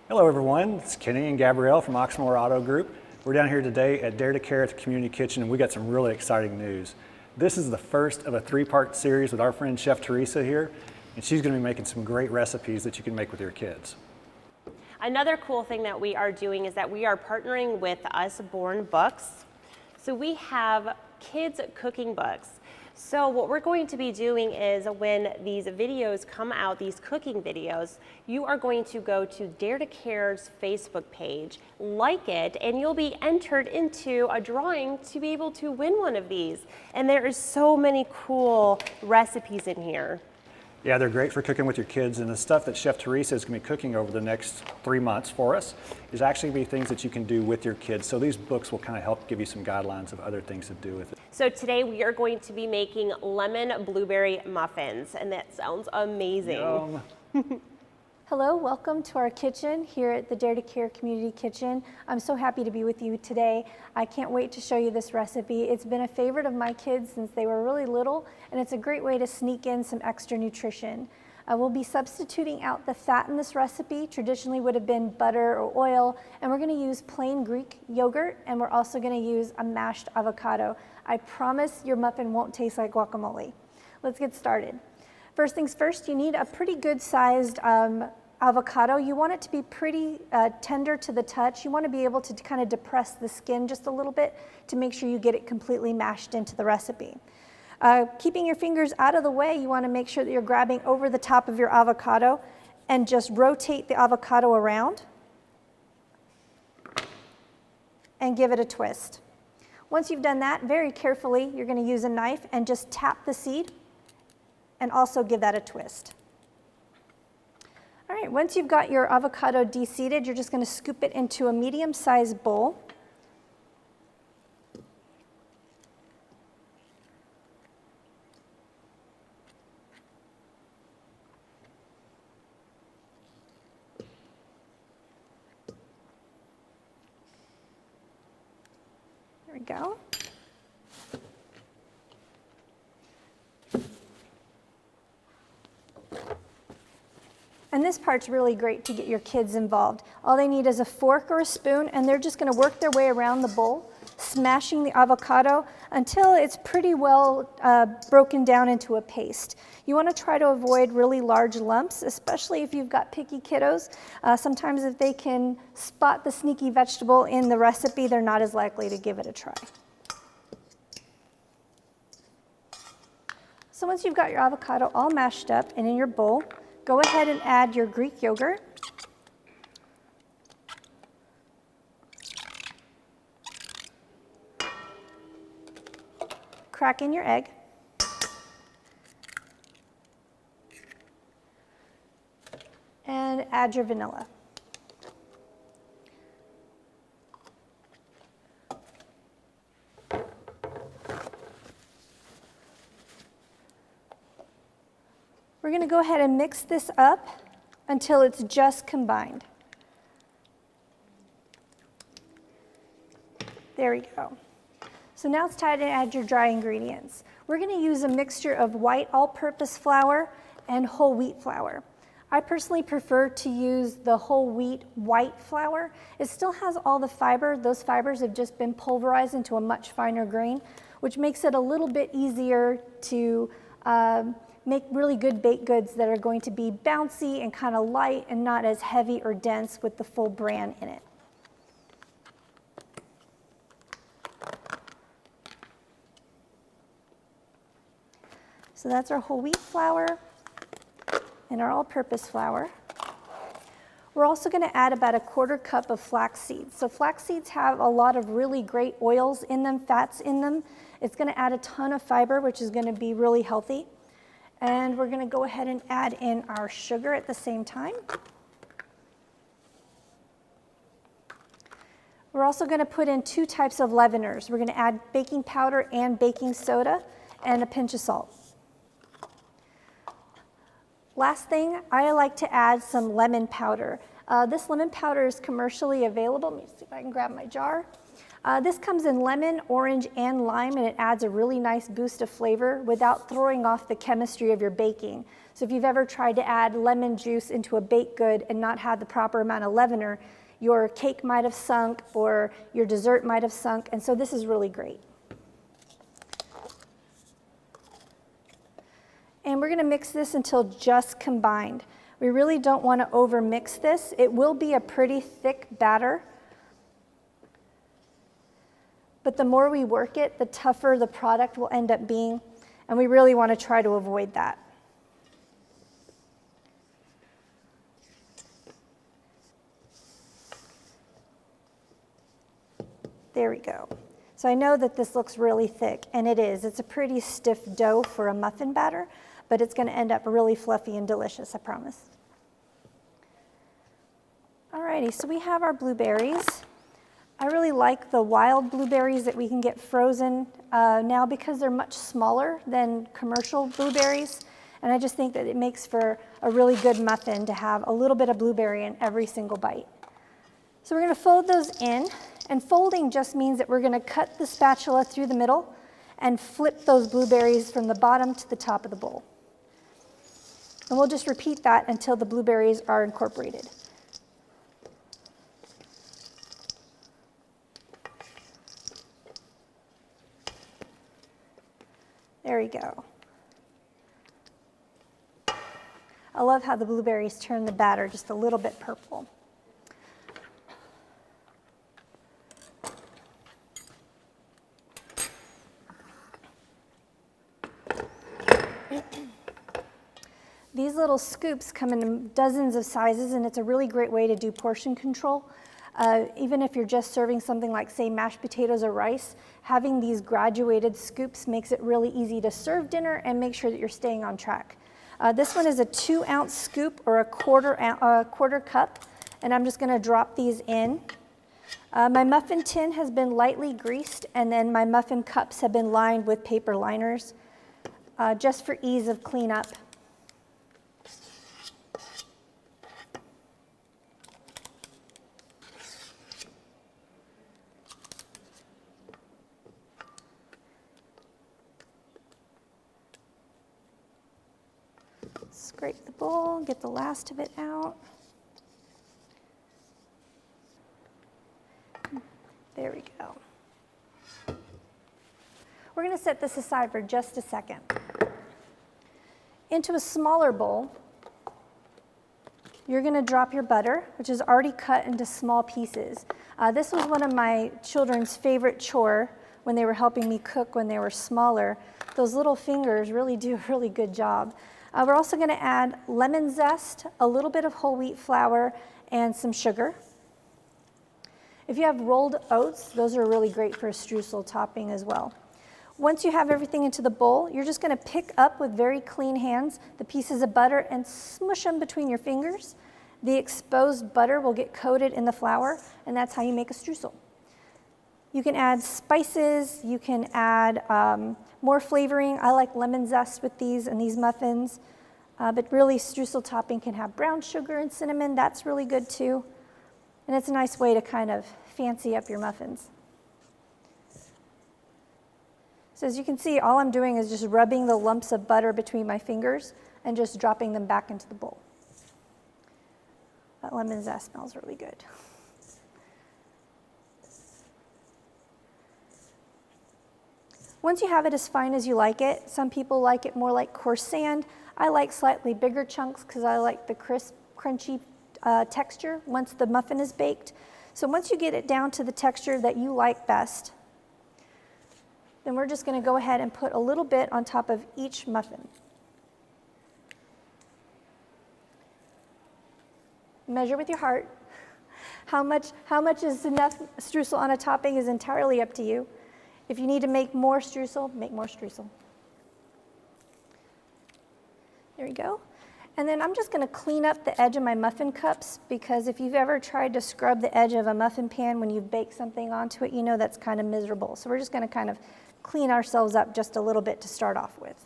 Hello everyone, it's Kenny and Gabrielle from Oxmoor Auto Group. We're down here today at Dare to Care at the Community Kitchen, and we got some really exciting news. This is the first of a three-part series with our friend Chef Teresa here, and she's going to be making some great recipes that you can make with your kids. Another cool thing that we are doing is that we are partnering with Usborne Books. So we have kids cooking books. So what we're going to be doing is when these videos come out, these cooking videos, you are going to go to Dare to Care's Facebook page, like it, and you'll be entered into a drawing to be able to win one of these. And there is so many cool recipes in here. Yeah, they're great for cooking with your kids, and the stuff that Chef Teresa is going to be cooking over the next 3 months for us is actually going to be things that you can do with your kids. So these books will kind of help give you some guidelines of other things to do with it. So today we are going to be making lemon blueberry muffins, and that sounds amazing. Yum. Hello, welcome to our kitchen here at the Dare to Care Community Kitchen. I'm so happy to be with you today. I can't wait to show you this recipe. It's been a favorite of my kids since they were really little, and it's a great way to sneak in some extra nutrition. We'll be substituting out the fat in this recipe. Traditionally would have been butter or oil, and we're going to use plain Greek yogurt, and we're also going to use a mashed avocado. I promise your muffin won't taste like guacamole. Let's get started. First things first, you need a pretty good sized avocado. You want it to be pretty tender to the touch. You want to be able to kind of depress the skin just a little bit to make sure you get it completely mashed into the recipe. Keeping your fingers out of the way, you want to make sure that you're grabbing over the top of your avocado and just rotate the avocado around and give it a twist. Once you've done that, very carefully, you're going to use a knife and just tap the seed and also give that a twist. All right, once you've got your avocado de-seeded, you're just going to scoop it into a medium-sized bowl. There we go. And this part's really great to get your kids involved. All they need is a fork or a spoon, and they're just going to work their way around the bowl, smashing the avocado until it's pretty well broken down into a paste. You want to try to avoid really large lumps, especially if you've got picky kiddos. Sometimes if they can spot the sneaky vegetable in the recipe, they're not as likely to give it a try. So once you've got your avocado all mashed up and in your bowl, go ahead and add your Greek yogurt. Crack in your egg. And add your vanilla. We're going to go ahead and mix this up until it's just combined. There we go. So now it's time to add your dry ingredients. We're going to use a mixture of white all-purpose flour and whole wheat flour. I personally prefer to use the whole wheat white flour. It still has all the fiber. Those fibers have just been pulverized into a much finer grain, which makes it a little bit easier to make really good baked goods that are going to be bouncy and kind of light and not as heavy or dense with the full bran in it. So that's our whole wheat flour and our all-purpose flour. We're also going to add about a 1/4 cup of flax seeds. So flax seeds have a lot of really great oils in them, fats in them. It's going to add a ton of fiber, which is going to be really healthy. And we're going to go ahead and add in our sugar at the same time. We're also going to put in 2 types of leaveners. We're going to add baking powder and baking soda and a pinch of salt. Last thing, I like to add some lemon powder. This lemon powder is commercially available. Let me see if I can grab my jar. This comes in lemon, orange, and lime, and it adds a really nice boost of flavor without throwing off the chemistry of your baking. So if you've ever tried to add lemon juice into a baked good and not had the proper amount of leavener, your cake might have sunk or your dessert might have sunk, and so this is really great. And we're gonna mix this until just combined. We really don't wanna over mix this. It will be a pretty thick batter, but the more we work it, the tougher the product will end up being, and we really wanna try to avoid that. There we go. So I know that this looks really thick, and it is. It's a pretty stiff dough for a muffin batter, but it's gonna end up really fluffy and delicious, I promise. Alrighty, so we have our blueberries. I really like the wild blueberries that we can get frozen now because they're much smaller than commercial blueberries, and I just think that it makes for a really good muffin to have a little bit of blueberry in every single bite. So we're gonna fold those in, and folding just means that we're gonna cut the spatula through the middle and flip those blueberries from the bottom to the top of the bowl. And we'll just repeat that until the blueberries are incorporated. There we go. I love how the blueberries turn the batter just a little bit purple. These little scoops come in dozens of sizes, and it's a really great way to do portion control. Even if you're just serving something like, say, mashed potatoes or rice, having these graduated scoops makes it really easy to serve dinner and make sure that you're staying on track. This one is a 2-ounce scoop or a quarter cup, and I'm just gonna drop these in. My muffin tin has been lightly greased, and then my muffin cups have been lined with paper liners, just for ease of cleanup. Scrape the bowl, get the last of it out. There we go. We're going to set this aside for just a second. Into a smaller bowl, you're going to drop your butter, which is already cut into small pieces. This was one of my children's favorite chore when they were helping me cook when they were smaller. Those little fingers really do a really good job. We're also going to add lemon zest, a little bit of whole wheat flour, and some sugar. If you have rolled oats, those are really great for a streusel topping as well. Once you have everything into the bowl, you're just going to pick up with very clean hands the pieces of butter and smush them between your fingers. The exposed butter will get coated in the flour, and that's how you make a streusel. You can add spices, you can add more flavoring. I like lemon zest with these and these muffins, but really streusel topping can have brown sugar and cinnamon. That's really good too. And it's a nice way to kind of fancy up your muffins. So as you can see, all I'm doing is just rubbing the lumps of butter between my fingers and just dropping them back into the bowl. That lemon zest smells really good. Once you have it as fine as you like it, some people like it more like coarse sand. I like slightly bigger chunks because I like the crisp, crunchy texture once the muffin is baked. So once you get it down to the texture that you like best, then we're just going to go ahead and put a little bit on top of each muffin. Measure with your heart. How much is enough streusel on a topping is entirely up to you. If you need to make more streusel, make more streusel. There we go. And then I'm just going to clean up the edge of my muffin cups, because if you've ever tried to scrub the edge of a muffin pan when you've baked something onto it, you know that's kind of miserable. So we're just going to kind of clean ourselves up just a little bit to start off with.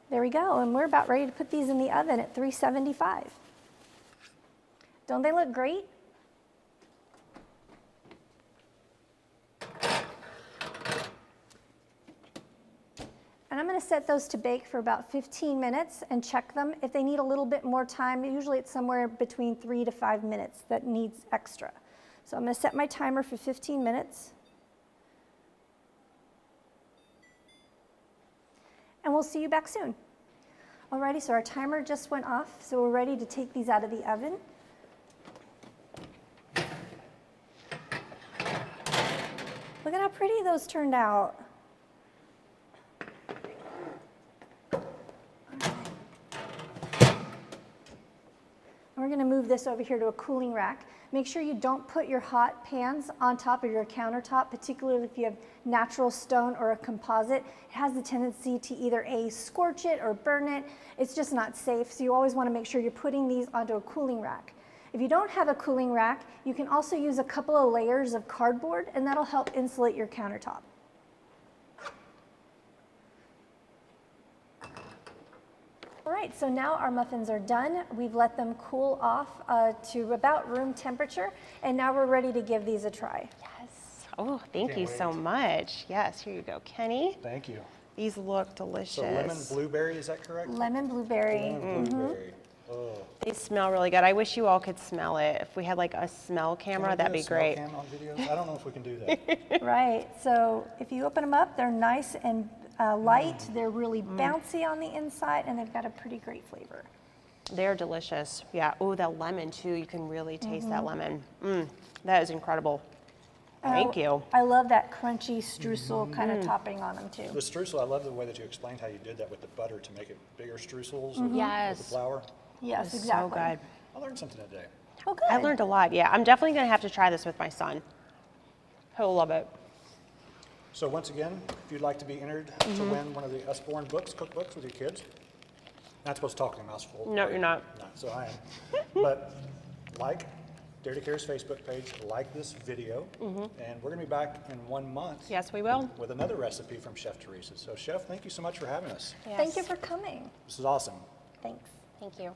There we go, and we're about ready to put these in the oven at 375. Don't they look great? going to set those to bake for about 15 minutes and check them. If they need a little bit more time, usually it's somewhere between 3 to 5 minutes that needs extra. So I'm going to set my timer for 15 minutes. And we'll see you back soon. Alrighty, so our timer just went off, so we're ready to take these out of the oven. Look at how pretty those turned out. We're going to move this over here to a cooling rack. Make sure you don't put your hot pans on top of your countertop, particularly if you have natural stone or a composite. It has the tendency to either scorch it or burn it. It's just not safe, so you always want to make sure you're putting these onto a cooling rack. If you don't have a cooling rack, you can also use a couple of layers of cardboard, and that'll help insulate your countertop. All right, so now our muffins are done. We've let them cool off to about room temperature, and now we're ready to give these a try. Yes. Oh, thank you so much. Yes, here you go, Kenny. Thank you. These look delicious. So lemon blueberry, is that correct? Lemon blueberry. Lemon blueberry. Oh. They smell really good. I wish you all could smell it. If we had like a smell camera, that'd be great. Cam on videos? I don't know if we can do that. Right, so if you open them up, they're nice and light. They're really bouncy on the inside, and they've got a pretty great flavor. They're delicious. Yeah. Oh, that lemon too. You can really taste that lemon. That is incredible. Thank you. I love that crunchy streusel kind of topping on them too. The streusel, I love the way that you explained how you did that with the butter to make it bigger streusels Yes. with the flour. Yes, It's exactly. so good. I learned something today. Oh, good. I learned a lot. Yeah, I'm definitely going to have to try this with my son. He'll love it. So once again, if you'd like to be entered to win one of the Usborne books, cookbooks with your kids, not supposed to talk in a mouthful. No, you're not. No, so I am. But like Dare to Care's Facebook page, like this video, and we're going to be back in 1 month. Yes, we will. With another recipe from Chef Teresa. So Chef, thank you so much for having us. Yes. Thank you for coming. This is awesome. Thanks. Thank you.